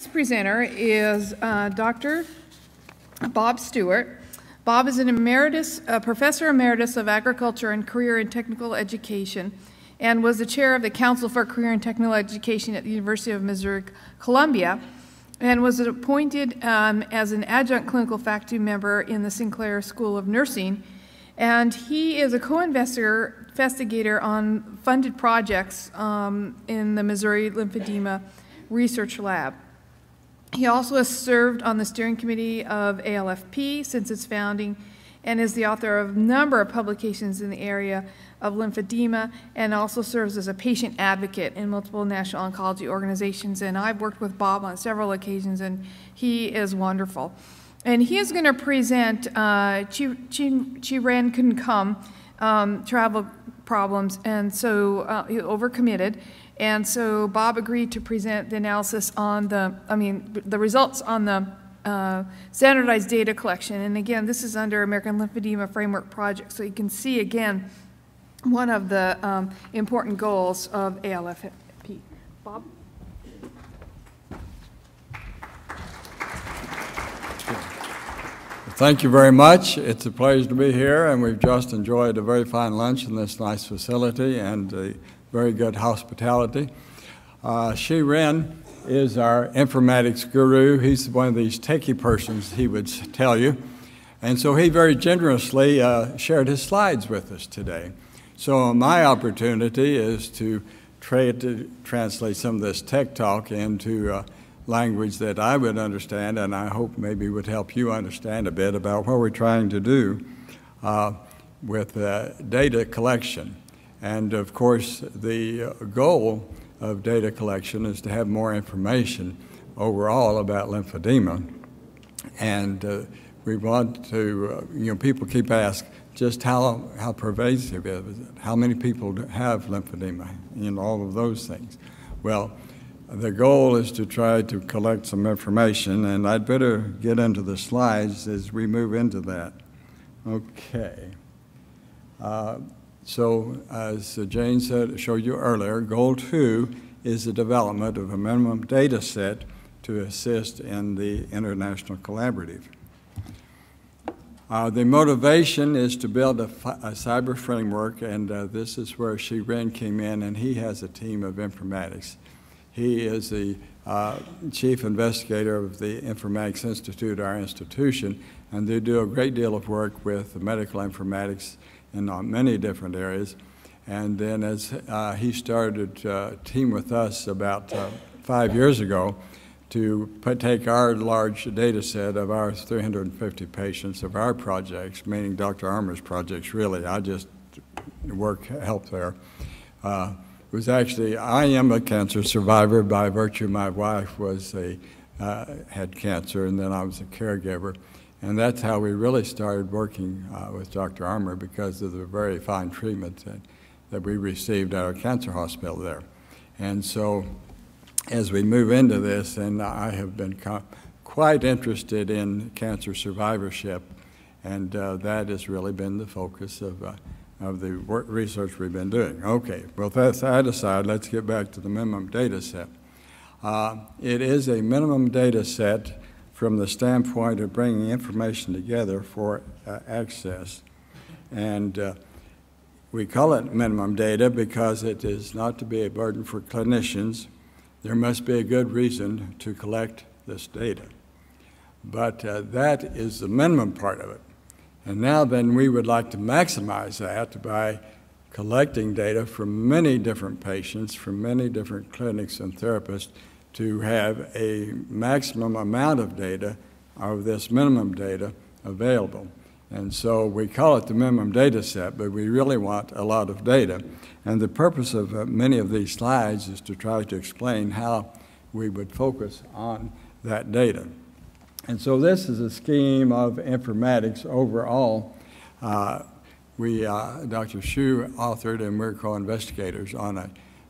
Next presenter is Dr. Bob Stewart. Bob is an professor emeritus of agriculture and career and technical education, and was the chair of the Council for Career and Technical Education at the University of Missouri, Columbia, and was appointed as an adjunct clinical faculty member in the Sinclair School of Nursing. And he is a co-investigator on funded projects in the Missouri Lymphedema Research Lab. He also has served on the steering committee of ALFP since its founding, and is the author of a number of publications in the area of lymphedema, and also serves as a patient advocate in multiple national oncology organizations. And I've worked with Bob on several occasions, and he is wonderful. And he is going to present Chi Ren couldn't come, travel problems, and so he overcommitted. And so Bob agreed to present the analysis on the results on the standardized data collection. And again, this is under American Lymphedema Framework Project. So you can see again, one of the important goals of ALFP. Bob? Thank you very much. It's a pleasure to be here, and we've just enjoyed a very fine lunch in this nice facility and very good hospitality. Chi Ren is our informatics guru. He's one of these techie persons, he would tell you. And so he very generously shared his slides with us today. So my opportunity is to try to translate some of this tech talk into language that I would understand, and I hope maybe would help you understand a bit about what we're trying to do with data collection. And of course, the goal of data collection is to have more information overall about lymphedema. And we want to, people keep asking just how pervasive is it? How many people have lymphedema? All of those things. Well, the goal is to try to collect some information, and I'd better get into the slides as we move into that. Okay. So as Jane showed you earlier, goal 2 is the development of a minimum data set to assist in the international collaborative. The motivation is to build a cyber framework, and this is where Chi Ren came in, and he has a team of informatics. He is the chief investigator of the Informatics Institute, our institution, and they do a great deal of work with medical informatics in many different areas. And then as he started a team with us about 5 years ago to take our large data set of our 350 patients of our projects, meaning Dr. Armour's projects really, I just help there. Was actually, I am a cancer survivor by virtue my wife had cancer, and then I was a caregiver. And that's how we really started working with Dr. Armour, because of the very fine treatment that we received at our cancer hospital there. And so as we move into this, and I have been quite interested in cancer survivorship, and that has really been the focus of the research we've been doing. Okay, well, that's that aside, let's get back to the minimum data set. It is a minimum data set from the standpoint of bringing information together for access. And we call it minimum data because it is not to be a burden for clinicians. There must be a good reason to collect this data. But that is the minimum part of it. And now then we would like to maximize that by collecting data from many different patients, from many different clinics and therapists, to have a maximum amount of data, of this minimum data, available. And so we call it the minimum data set, but we really want a lot of data. And the purpose of many of these slides is to try to explain how we would focus on that data. And so this is a scheme of informatics overall. Dr. Shu authored, and we're co-investigators on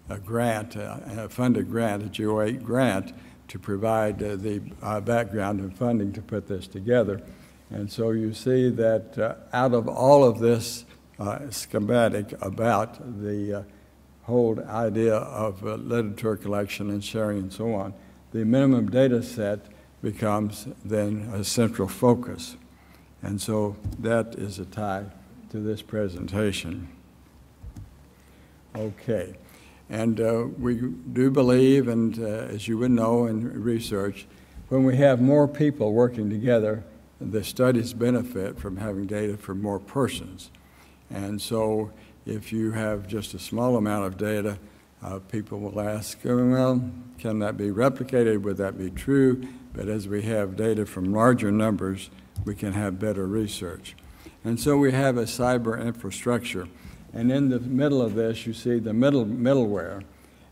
a grant, a funded grant, a GO8 grant, to provide the background and funding to put this together. And so you see that out of all of this schematic about the whole idea of literature collection and sharing and so on, the minimum data set becomes then a central focus. And so that is a tie to this presentation. Okay. And we do believe, and as you would know in research, when we have more people working together, the studies benefit from having data for more persons. And so if you have just a small amount of data, people will ask, well, can that be replicated? Would that be true? But as we have data from larger numbers, we can have better research. And so we have a cyber infrastructure. And in the middle of this, you see the middleware.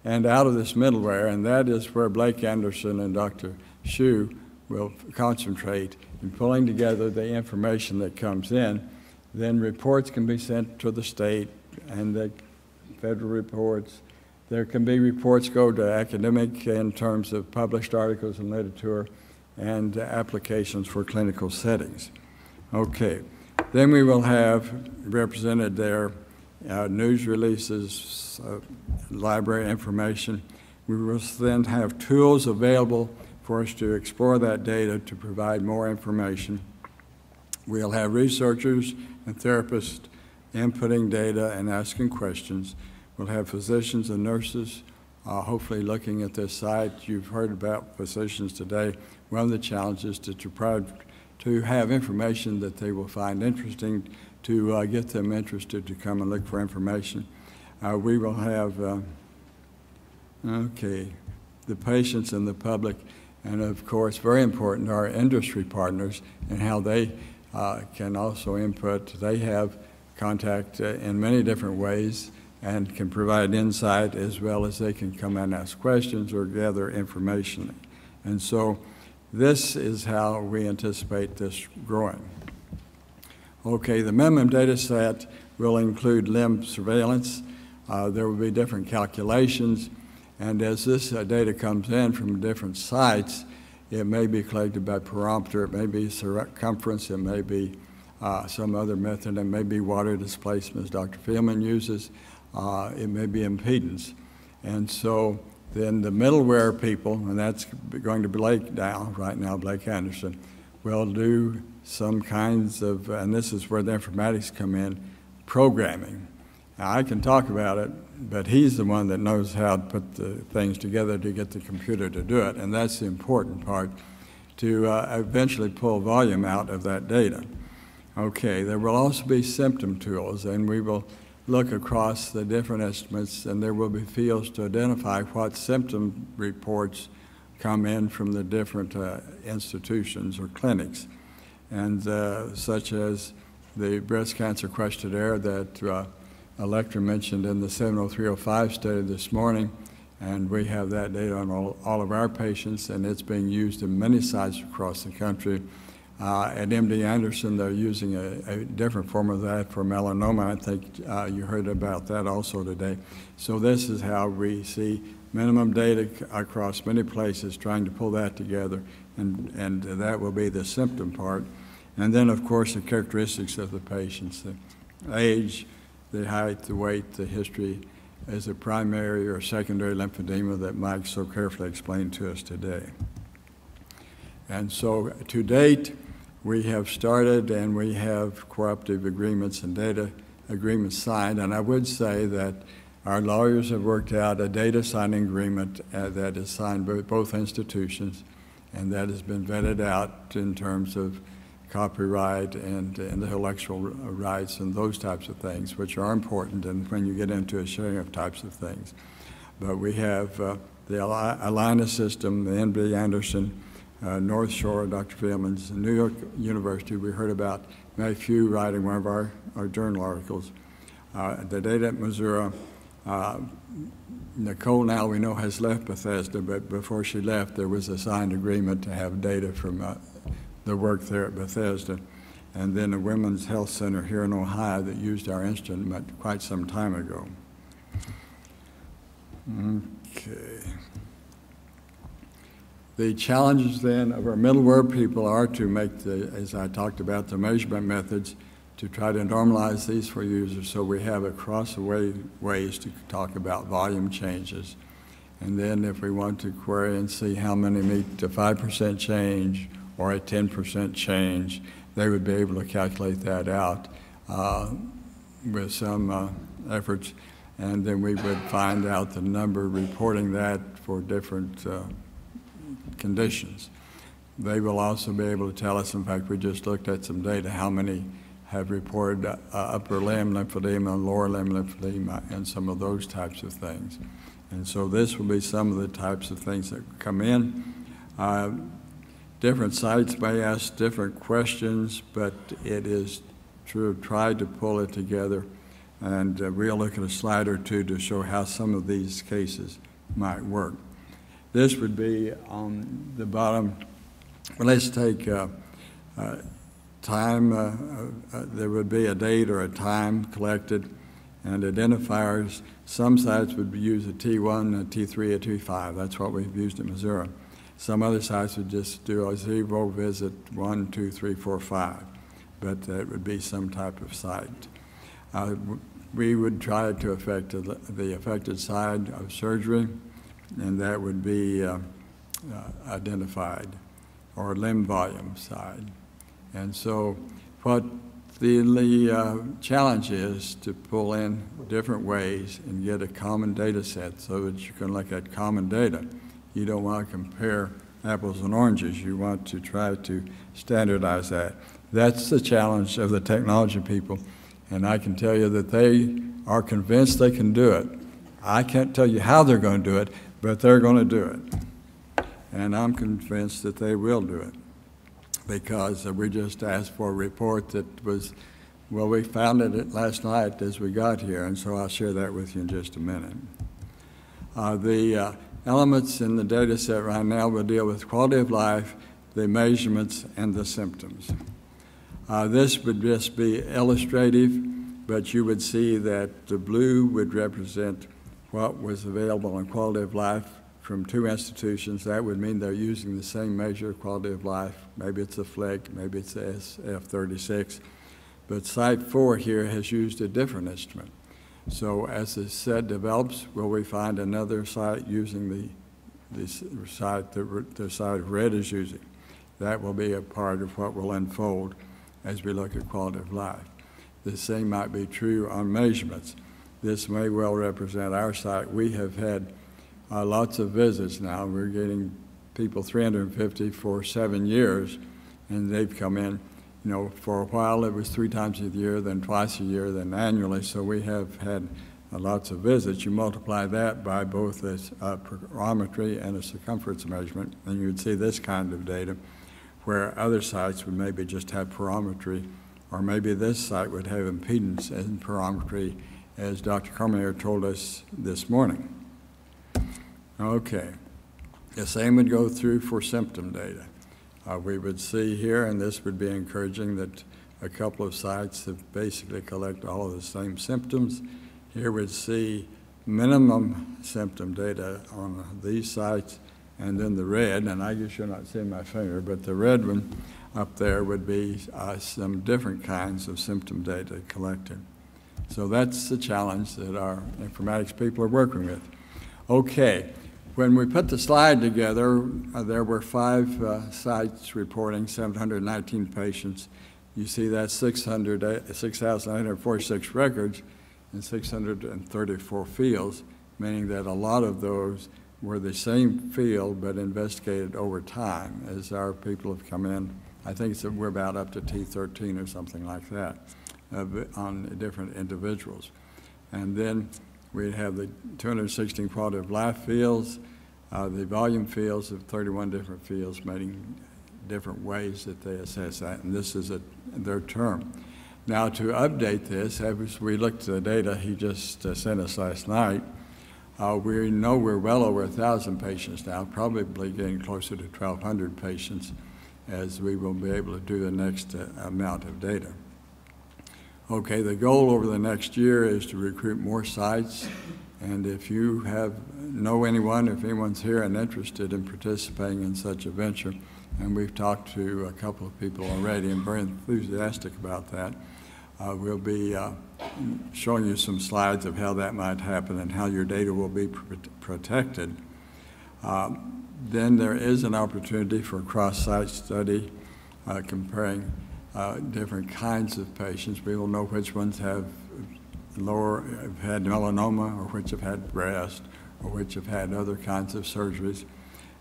And out of this middleware, and that is where Blake Anderson and Dr. Hsu will concentrate in pulling together the information that comes in. Then reports can be sent to the state and the federal reports. There can be reports go to academic in terms of published articles and literature and applications for clinical settings. Okay, then we will have represented there news releases, library information. We will then have tools available for us to explore that data to provide more information. We'll have researchers and therapists inputting data and asking questions. We'll have physicians and nurses hopefully looking at this site. You've heard about physicians today. One of the challenges is to have information that they will find interesting, to get them interested to come and look for information. We will have, the patients and the public, and of course, very important, our industry partners and how they can also input. They have contact in many different ways and can provide insight, as well as they can come and ask questions or gather information. And so this is how we anticipate this growing. Okay, the minimum data set will include limb surveillance. There will be different calculations, and as this data comes in from different sites, it may be collected by parameter, it may be circumference, it may be some other method, it may be water displacement, as Dr. Feldman uses, it may be impedance. And so then the middleware people, and that's going to Blake now, right now, Blake Anderson, will do some kinds of, and this is where the informatics come in, programming. Now, I can talk about it, but he's the one that knows how to put the things together to get the computer to do it, and that's the important part, to eventually pull volume out of that data. Okay, there will also be symptom tools, and we will look across the different estimates, and there will be fields to identify what symptom reports come in from the different institutions or clinics, and such as the breast cancer questionnaire that Electra mentioned in the 70305 study this morning, and we have that data on all of our patients, and it's being used in many sites across the country. At MD Anderson, they're using a different form of that for melanoma. I think you heard about that also today. So this is how we see minimum data across many places, trying to pull that together, and that will be the symptom part. And then, of course, the characteristics of the patients, the age, the height, the weight, the history as a primary or secondary lymphedema that Mike so carefully explained to us today. And so to date, we have started and we have cooperative agreements and data agreements signed. And I would say that our lawyers have worked out a data signing agreement that is signed by both institutions, and that has been vetted out in terms of copyright and intellectual rights and those types of things, which are important and when you get into a sharing of types of things. But we have the Alina system, the MD Anderson, North Shore, Dr. Feldman's, New York University. We heard about May Few writing one of our journal articles. The data at Missouri, Nicole now we know has left Bethesda, but before she left there was a signed agreement to have data from the work there at Bethesda. And then the Women's Health Center here in Ohio that used our instrument quite some time ago. Okay. The challenges then of our middleware people are to make the, as I talked about, the measurement methods to try to normalize these for users so we have across the way ways to talk about volume changes. And then if we want to query and see how many meet a 5% change or a 10% change, they would be able to calculate that out with some efforts. And then we would find out the number reporting that for different conditions. They will also be able to tell us, in fact, we just looked at some data, how many have reported upper limb lymphedema, lower limb lymphedema, and some of those types of things. And so this will be some of the types of things that come in. Different sites may ask different questions, but it is to try to pull it together. And we'll look at a slide or two to show how some of these cases might work. This would be on the bottom. Well, let's take time. There would be a date or a time collected and identifiers. Some sites would use a T1, a T3, a T5. That's what we've used in Missouri. Some other sites would just do a 0 visit 1, 2, 3, 4, 5. But it would be some type of site. We would try to affect the affected side of surgery, and that would be identified, or limb volume side. And so what the challenge is to pull in different ways and get a common data set so that you can look at common data. You don't want to compare apples and oranges. You want to try to standardize that. That's the challenge of the technology people. And I can tell you that they are convinced they can do it. I can't tell you how they're going to do it, but they're going to do it. And I'm convinced that they will do it, because we just asked for a report that was, well, we found it last night as we got here, and so I'll share that with you in just a minute. The elements in the data set right now will deal with quality of life, the measurements, and the symptoms. This would just be illustrative, but you would see that the blue would represent what was available on quality of life from 2 institutions. That would mean they're using the same measure of quality of life. Maybe it's a FLIC, maybe it's a SF36. But Site 4 here has used a different instrument. So as the set develops, will we find another site using the site that the site red is using? That will be a part of what will unfold as we look at quality of life. The same might be true on measurements. This may well represent our site. We have had lots of visits now. We're getting people 350 for 7 years, and they've come in. You know, for a while it was 3 times a year, then twice a year, then annually, so we have had lots of visits. You multiply that by both a pyrometry and a circumference measurement, and you would see this kind of data, where other sites would maybe just have pyrometry, or maybe this site would have impedance and pyrometry, as Dr. Cormier told us this morning. Okay, the same would go through for symptom data. We would see here, and this would be encouraging, that a couple of sites have basically collected all of the same symptoms. Here we'd see minimum symptom data on these sites, and then the red, and I guess you're not seeing my finger, but the red one up there would be some different kinds of symptom data collected. So that's the challenge that our informatics people are working with. Okay, when we put the slide together, there were 5 sites reporting 719 patients. You see that's 6,946 records and 634 fields, meaning that a lot of those were the same field but investigated over time as our people have come in. I think we're about up to T13 or something like that on different individuals. And then we have the 216 quality of life fields, the volume fields of 31 different fields, making different ways that they assess that, and this is their term. Now, to update this, as we looked at the data he just sent us last night, we know we're well over 1,000 patients now, probably getting closer to 1,200 patients as we will be able to do the next amount of data. Okay, the goal over the next year is to recruit more sites, and if you know anyone, if anyone's here and interested in participating in such a venture, and we've talked to a couple of people already and very enthusiastic about that, we'll be showing you some slides of how that might happen and how your data will be protected Then there is an opportunity for cross-site study comparing different kinds of patients. We will know which ones have had melanoma, or which have had breast, or which have had other kinds of surgeries.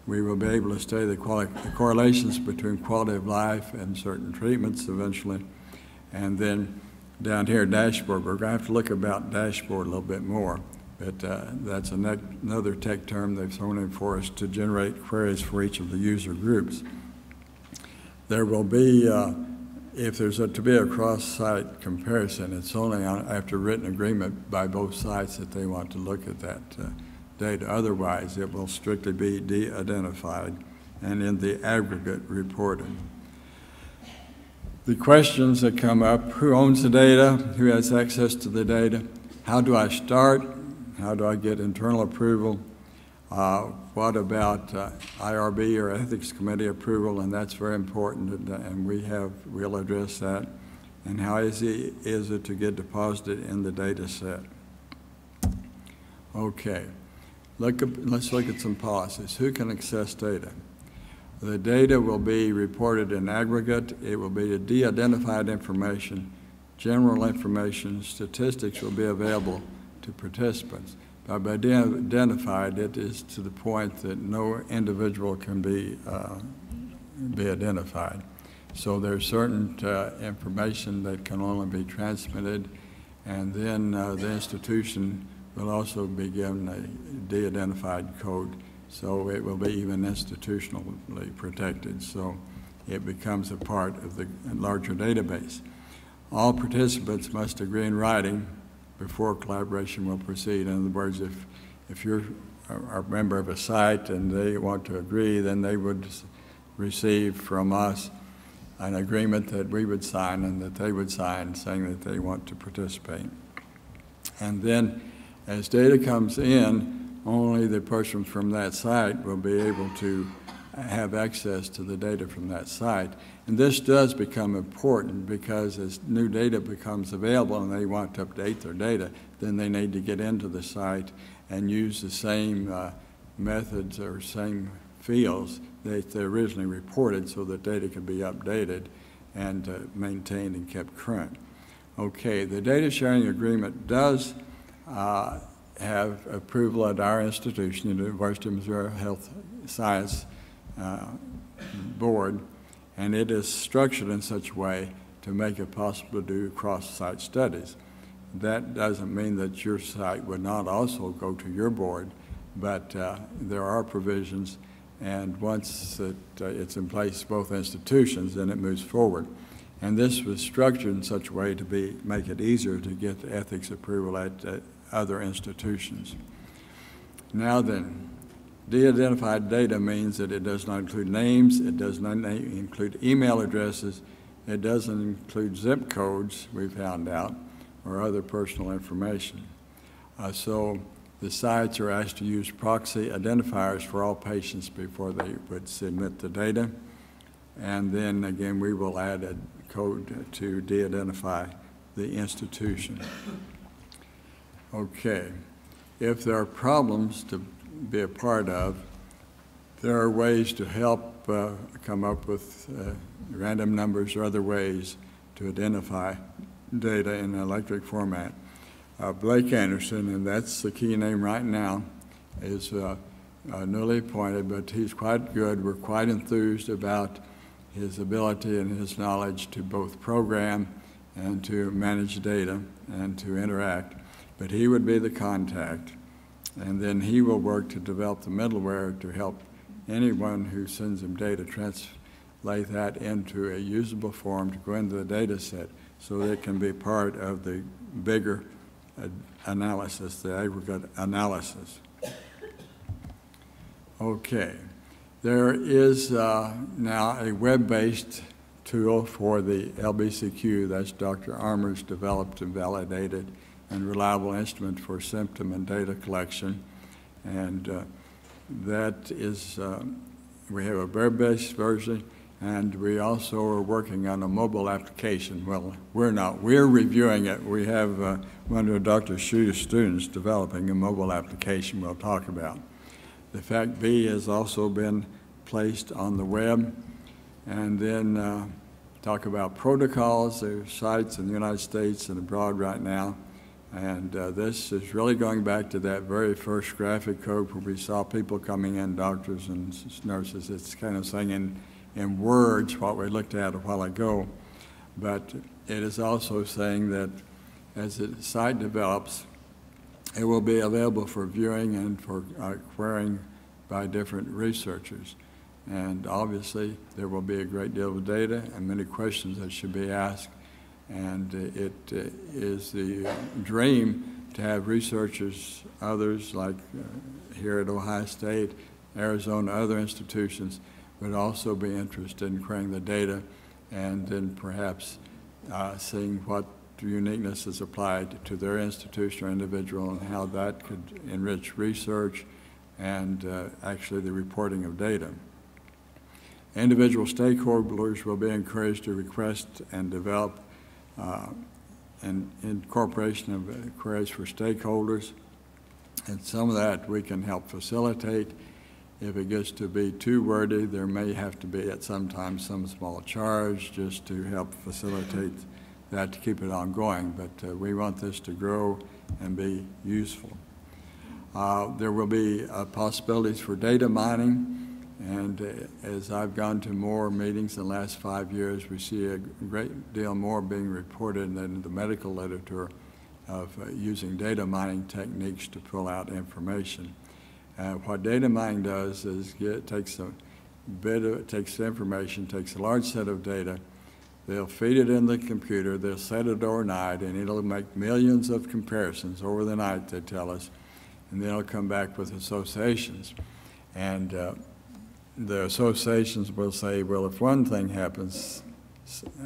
We will be able to study the correlations between quality of life and certain treatments eventually. And then down here, dashboard, we're going to have to look about dashboard a little bit more. But that's another tech term they've thrown in for us to generate queries for each of the user groups. There will be, if there's to be a cross-site comparison, it's only after written agreement by both sites that they want to look at that data. Otherwise, it will strictly be de-identified and in the aggregate reported. The questions that come up: who owns the data? Who has access to the data? How do I start? How do I get internal approval? What about IRB or Ethics Committee approval? And that's very important, and we'll address that. And how easy is it to get deposited in the data set? Okay, let's look at some policies. Who can access data? The data will be reported in aggregate. It will be de-identified information, general information. Statistics will be available to participants. By identified, it is to the point that no individual can be identified. So there's certain information that can only be transmitted, and then the institution will also be given a de-identified code, so it will be even institutionally protected. So it becomes a part of the larger database. All participants must agree in writing before collaboration will proceed. In other words, if you're a member of a site and they want to agree, then they would receive from us an agreement that we would sign and that they would sign saying that they want to participate. And then as data comes in, only the person from that site will be able to have access to the data from that site. And this does become important because as new data becomes available and they want to update their data, then they need to get into the site and use the same methods or same fields that they originally reported so that data can be updated and maintained and kept current. Okay, the data sharing agreement does have approval at our institution, the University of Missouri Health Science Board, and it is structured in such a way to make it possible to do cross-site studies. That doesn't mean that your site would not also go to your board, but there are provisions, and once it's in place both institutions, then it moves forward. And this was structured in such a way to make it easier to get the ethics approval at other institutions. Now then, de-identified data means that it does not include names, it does not include email addresses, it doesn't include zip codes, we found out, or other personal information. So the sites are asked to use proxy identifiers for all patients before they would submit the data. And then again, we will add a code to de-identify the institution. Okay, if there are problems to be a part of, there are ways to help come up with random numbers or other ways to identify data in an electric format. Blake Anderson, and that's the key name right now, is newly appointed, but he's quite good. We're quite enthused about his ability and his knowledge to both program and to manage data and to interact. But he would be the contact, and then he will work to develop the middleware to help anyone who sends him data translate that into a usable form to go into the data set so that it can be part of the bigger analysis, the aggregate analysis. Okay, there is now a web-based tool for the LBCQ. That's Dr. Armour's developed and validated and reliable instrument for symptom and data collection. And that is, we have a web-based version, and we also are working on a mobile application. Well, we're not. We're reviewing it. We have one of Dr. Schu's students developing a mobile application we'll talk about. The Fact B has also been placed on the web. And then talk about protocols. There are sites in the United States and abroad right now. And this is really going back to that very first graphic code where we saw people coming in, doctors and nurses. It's kind of saying in words what we looked at a while ago. But it is also saying that as the site develops, it will be available for viewing and for querying by different researchers. And obviously, there will be a great deal of data and many questions that should be asked. And it is the dream to have researchers, others like here at Ohio State, Arizona, other institutions, would also be interested in querying the data and then perhaps seeing what uniqueness is applied to their institution or individual and how that could enrich research and actually the reporting of data. Individual stakeholders will be encouraged to request and develop an incorporation of queries for stakeholders, and some of that we can help facilitate. If it gets to be too wordy, there may have to be at some time some small charge just to help facilitate that to keep it ongoing, but we want this to grow and be useful. There will be possibilities for data mining. And as I've gone to more meetings in the last 5 years, we see a great deal more being reported in the medical literature of using data mining techniques to pull out information. What data mining does is it takes the information, takes a large set of data, they'll feed it in the computer, they'll set it overnight, and it'll make millions of comparisons over the night, they tell us, and then it'll come back with associations. And the associations will say, well, if one thing happens,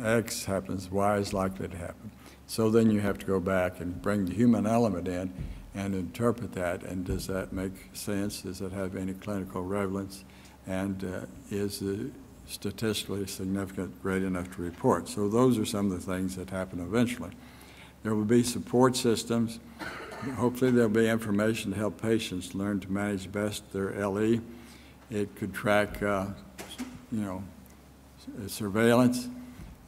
X happens, Y is likely to happen. So then you have to go back and bring the human element in and interpret that, and does that make sense? Does it have any clinical relevance? And is the statistically significant great enough to report? So those are some of the things that happen eventually. There will be support systems. Hopefully there'll be information to help patients learn to manage best their LE. It could track, surveillance.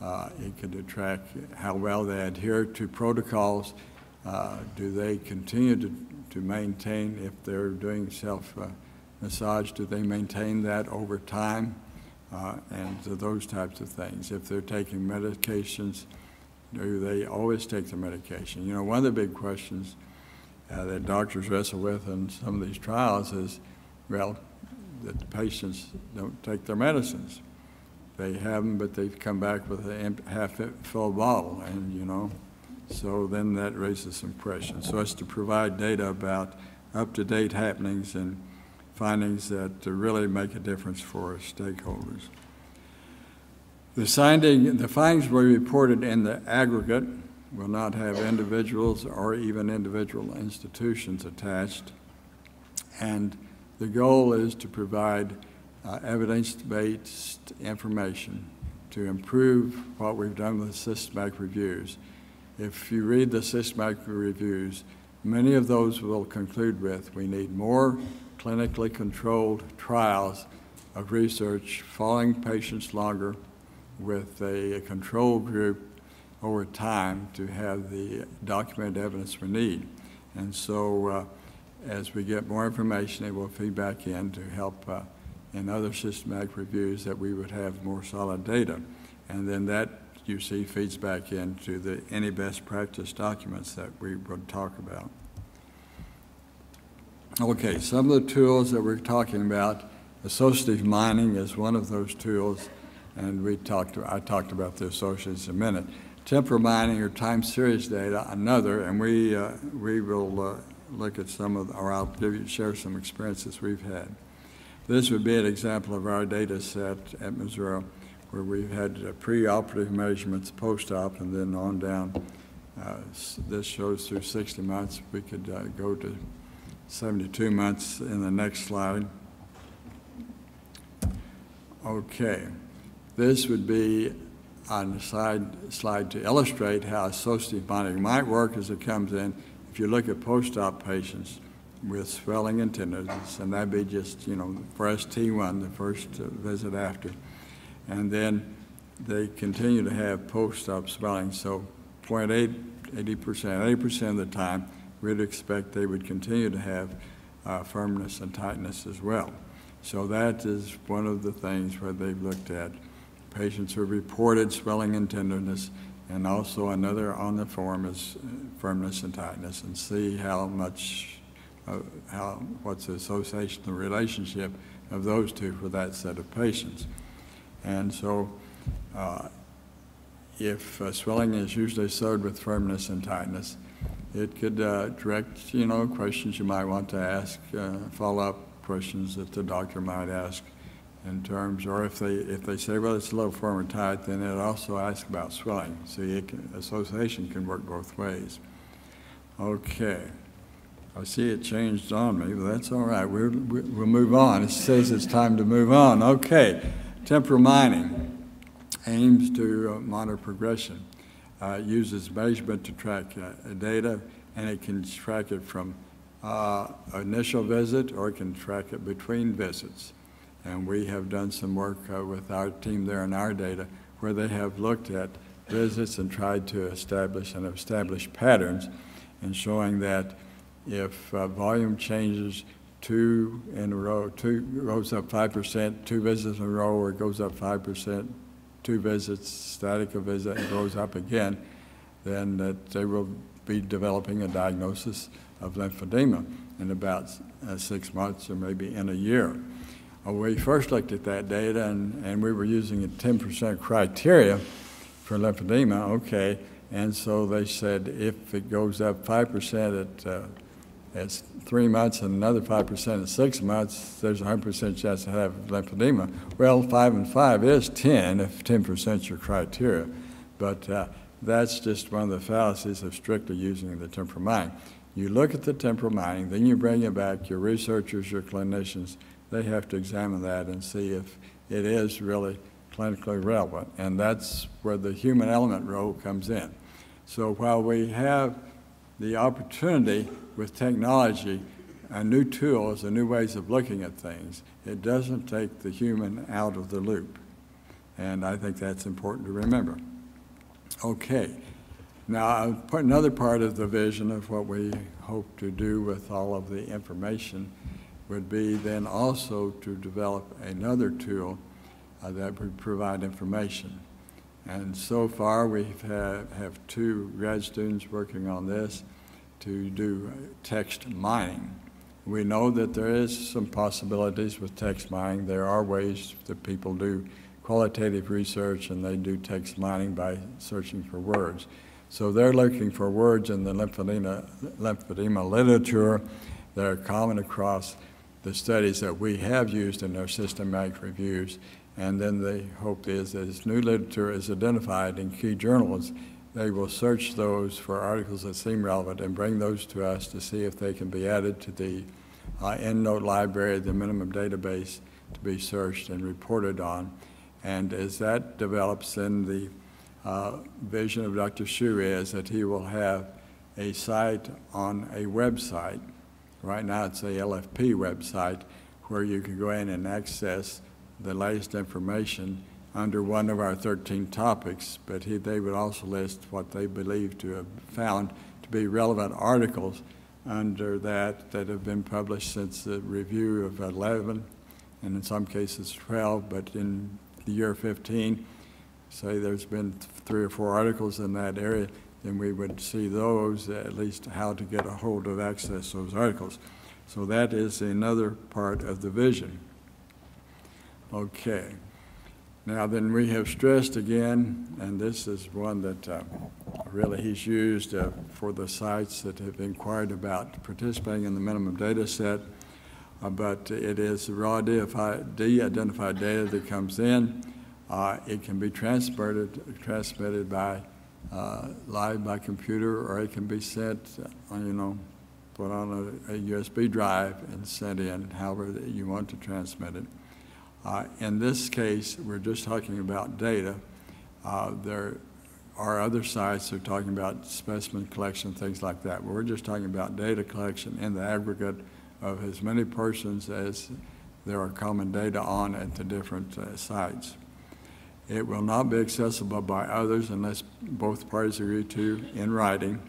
It could track how well they adhere to protocols. Do they continue to maintain, if they're doing self-massage, do they maintain that over time? And those types of things. If they're taking medications, do they always take the medication? You know, one of the big questions that doctors wrestle with in some of these trials is, well, that the patients don't take their medicines. They have them, but they come back with a half-full bottle, and so then that raises some questions. So it's to provide data about up-to-date happenings and findings that really make a difference for stakeholders. The findings were reported in the aggregate, will not have individuals or even individual institutions attached, and the goal is to provide evidence-based information to improve what we've done with systematic reviews. If you read the systematic reviews, many of those will conclude with, we need more clinically controlled trials of research, following patients longer with a control group over time to have the documented evidence we need. And so as we get more information, it will feed back in to help in other systematic reviews that we would have more solid data. And then that, you see, feeds back into any best practice documents that we would talk about. Okay, some of the tools that we're talking about, associative mining is one of those tools, and I talked about the associates in a minute. Temporal mining or time series data, another, and we will look at some of, or I'll share some experiences we've had. This would be an example of our data set at Missouri, where we've had pre-operative measurements, post-op, and then on down. This shows through 60 months. We could go to 72 months in the next slide. Okay, this would be on the slide to illustrate how associative mining might work as it comes in. If you look at post-op patients, with swelling and tenderness, and that'd be just, for ST1, the first visit after. And then they continue to have post-op swelling, so 80% of the time, we'd expect they would continue to have firmness and tightness as well. So that is one of the things where they've looked at patients who reported swelling and tenderness, and also another on the form is firmness and tightness, and see how much, what's the association, the relationship of those two for that set of patients. And so if swelling is usually associated with firmness and tightness, it could direct, questions you might want to ask, follow-up questions that the doctor might ask in terms, or if they say, well, it's a little firm or tight, then it also asks about swelling. So association can work both ways. Okay. I see it changed on me, but that's all right. We'll move on. It says it's time to move on. Okay. Temporal mining aims to monitor progression. Uses measurement to track data, and it can track it from initial visit, or it can track it between visits. And we have done some work with our team there in our data where they have looked at visits and tried to establish patterns, and showing that if volume changes two in a row, two goes up 5%, 2 visits in a row, or it goes up 5%, 2 visits, static a visit, and goes up again, then that they will be developing a diagnosis of lymphedema in about 6 months or maybe in a year. We first looked at that data, and we were using a 10% criteria for lymphedema, okay, and so they said if it goes up 5% at 3 months and another 5% at 6 months, there's a 100% chance to have lymphedema. Well, 5 and 5 is 10 if 10% is your criteria, but that's just one of the fallacies of strictly using the temporal mining. You look at the temporal mining, then you bring it back, your researchers, your clinicians, they have to examine that and see if it is really clinically relevant, and that's where the human element role comes in. So while we have the opportunity with technology and new tools and new ways of looking at things, it doesn't take the human out of the loop, and I think that's important to remember. Okay, now another part of the vision of what we hope to do with all of the information would be then also to develop another tool that would provide information. And so far we have 2 grad students working on this to do text mining. We know that there is some possibilities with text mining. There are ways that people do qualitative research, and they do text mining by searching for words. So they're looking for words in the lymphedema literature that are common across the studies that we have used in our systematic reviews, and then the hope is that as new literature is identified in key journals, they will search those for articles that seem relevant and bring those to us to see if they can be added to the EndNote library, the minimum database, to be searched and reported on. And as that develops, then the vision of Dr. Hsu is that he will have a site on a website. Right now it's a LFP website where you can go in and access the latest information under one of our 13 topics, but they would also list what they believe to have found to be relevant articles under that have been published since the review of 11, and in some cases 12, but in the year 15, say there's been 3 or 4 articles in that area, then we would see those, at least how to get a hold of access to those articles. So that is another part of the vision. Okay. Now then we have stressed again, and this is one that really he's used for the sites that have inquired about participating in the minimum data set, but it is the raw de-identified data that comes in. It can be transmitted by live by computer, or it can be sent, put on a USB drive and sent in, however you want to transmit it. In this case, we're just talking about data. There are other sites that are talking about specimen collection, things like that. But we're just talking about data collection in the aggregate of as many persons as there are common data on at the different sites. It will not be accessible by others unless both parties agree to in writing,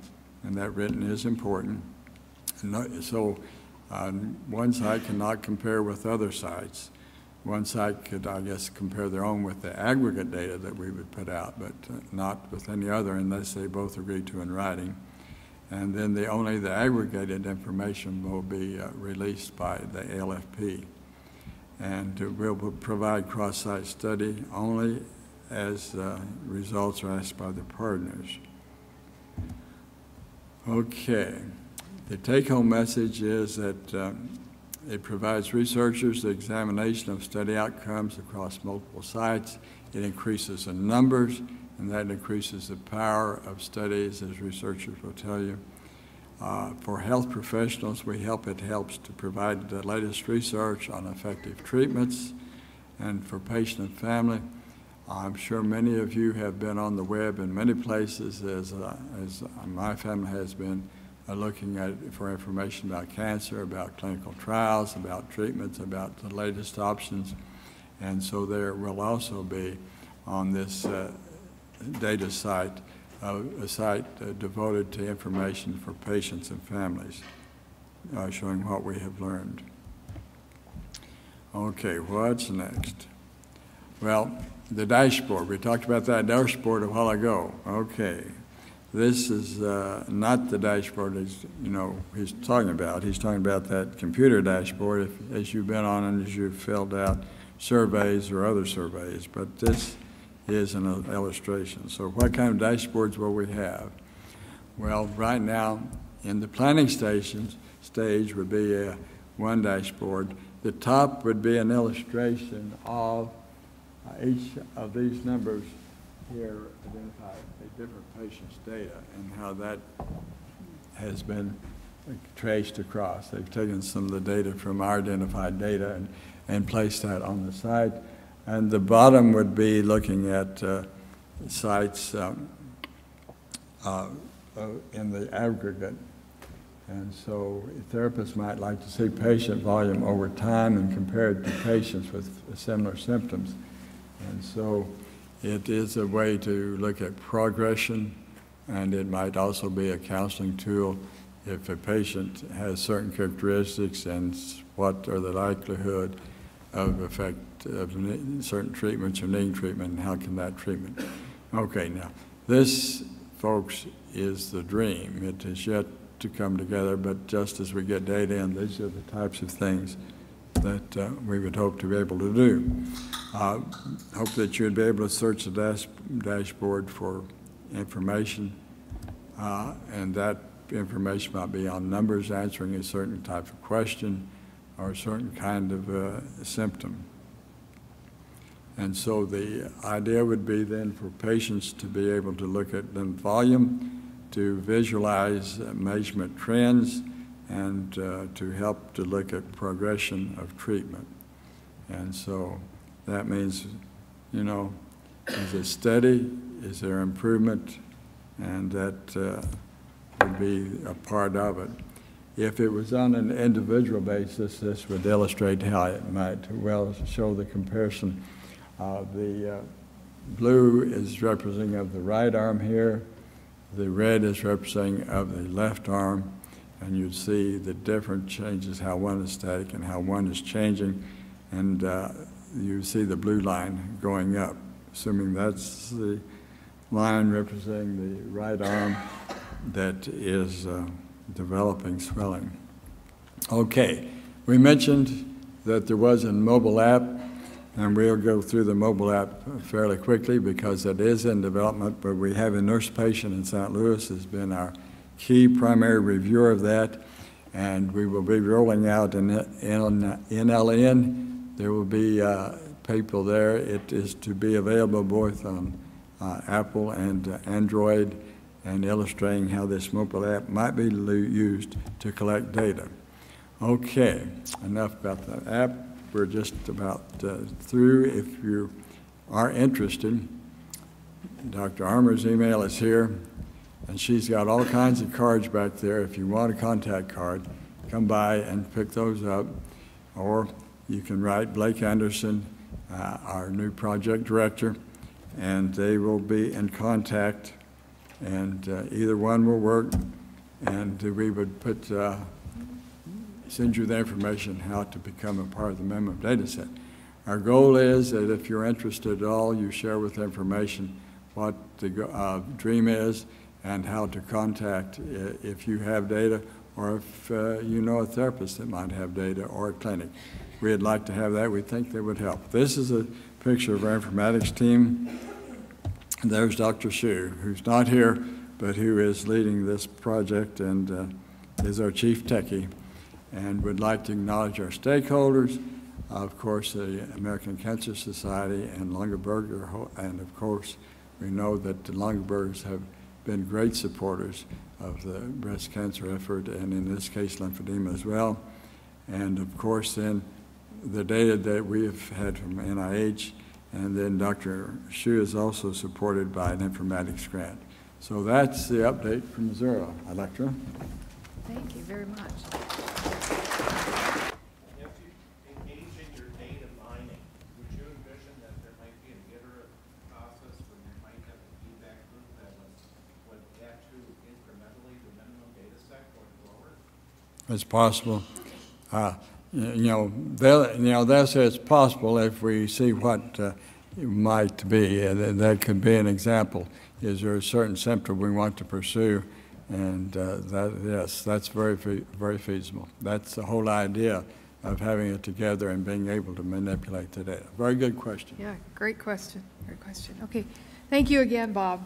and that written is important. So one site cannot compare with other sites. One site could, I guess, compare their own with the aggregate data that we would put out, but not with any other unless they both agree to in writing. And then only the aggregated information will be released by the ALFP. And we'll provide cross-site study only as results are asked by the partners. Okay. The take-home message is that it provides researchers the examination of study outcomes across multiple sites. It increases the numbers, and that increases the power of studies, as researchers will tell you. For health professionals, it helps to provide the latest research on effective treatments. And for patient and family, I'm sure many of you have been on the web in many places, as my family has been, looking for information about cancer, about clinical trials, about treatments, about the latest options. And so there will also be on this data site, a site devoted to information for patients and families, showing what we have learned. Okay, what's next? Well, the dashboard. We talked about that dashboard a while ago. Okay. This is not the dashboard he's talking about. He's talking about that computer dashboard as you've been on and as you've filled out surveys or other surveys. But this is an illustration. So what kind of dashboards will we have? Well, right now in the planning stage would be one dashboard. The top would be an illustration of each of these numbers here identify a different patient's data and how that has been traced across. They've taken some of the data from our identified data and placed that on the site. And the bottom would be looking at sites in the aggregate. And so therapists might like to see patient volume over time and compare it to patients with similar symptoms. And so it is a way to look at progression, and it might also be a counseling tool if a patient has certain characteristics and what are the likelihood of effect of certain treatments or needing treatment, and how can that treatment. Okay, now this, folks, is the dream. It is yet to come together, but just as we get data in, these are the types of things that we would hope to be able to do. Hope that you would be able to search the dashboard for information, and that information might be on numbers answering a certain type of question or a certain kind of symptom. And so the idea would be then for patients to be able to look at the volume, to visualize measurement trends, and to help to look at progression of treatment. And so that means, is it steady? Is there improvement? And that would be a part of it. If it was on an individual basis, this would illustrate how it might well show the comparison. The blue is representing of the right arm here. The red is representing of the left arm. And you'd see the different changes, how one is static and how one is changing. And you see the blue line going up, assuming that's the line representing the right arm that is developing swelling. Okay, we mentioned that there was a mobile app, and we'll go through the mobile app fairly quickly because it is in development, but we have a nurse patient in St. Louis has been our key primary reviewer of that, and we will be rolling out in NLN. There will be people there. It is to be available both on Apple and Android, and illustrating how this mobile app might be used to collect data. Okay, enough about the app. We're just about through. If you are interested, Dr. Armour's email is here, and she's got all kinds of cards back there. If you want a contact card, come by and pick those up, or you can write Blake Anderson, our new project director, and they will be in contact, and either one will work, and we would send you the information how to become a part of the MEMO data set. Our goal is that if you're interested at all, you share with information what the dream is and how to contact if you have data, or if you know a therapist that might have data, or a clinic. We'd like to have that. We think that would help. This is a picture of our informatics team. There's Dr. Shu, who's not here, but who is leading this project and is our chief techie. And would like to acknowledge our stakeholders, of course, the American Cancer Society and Lungeberger, and of course, we know that the Lungebergers have been great supporters of the breast cancer effort, and in this case, lymphedema as well. And of course, then the data that we have had from NIH, and then Dr. Shu is also supported by an informatics grant. So that's the update from Missouri. Electra? Thank you very much. If you engage in your data mining, would you envision that there might be an iterative process where you might have a feedback loop that would add to incrementally the minimum data set going forward? It's possible. They'll say it's possible if we see what it might be. That could be an example. Is there a certain symptom we want to pursue? And yes, that's very feasible. That's the whole idea of having it together and being able to manipulate the data. Very good question. Yeah, great question. Great question. Okay. Thank you again, Bob.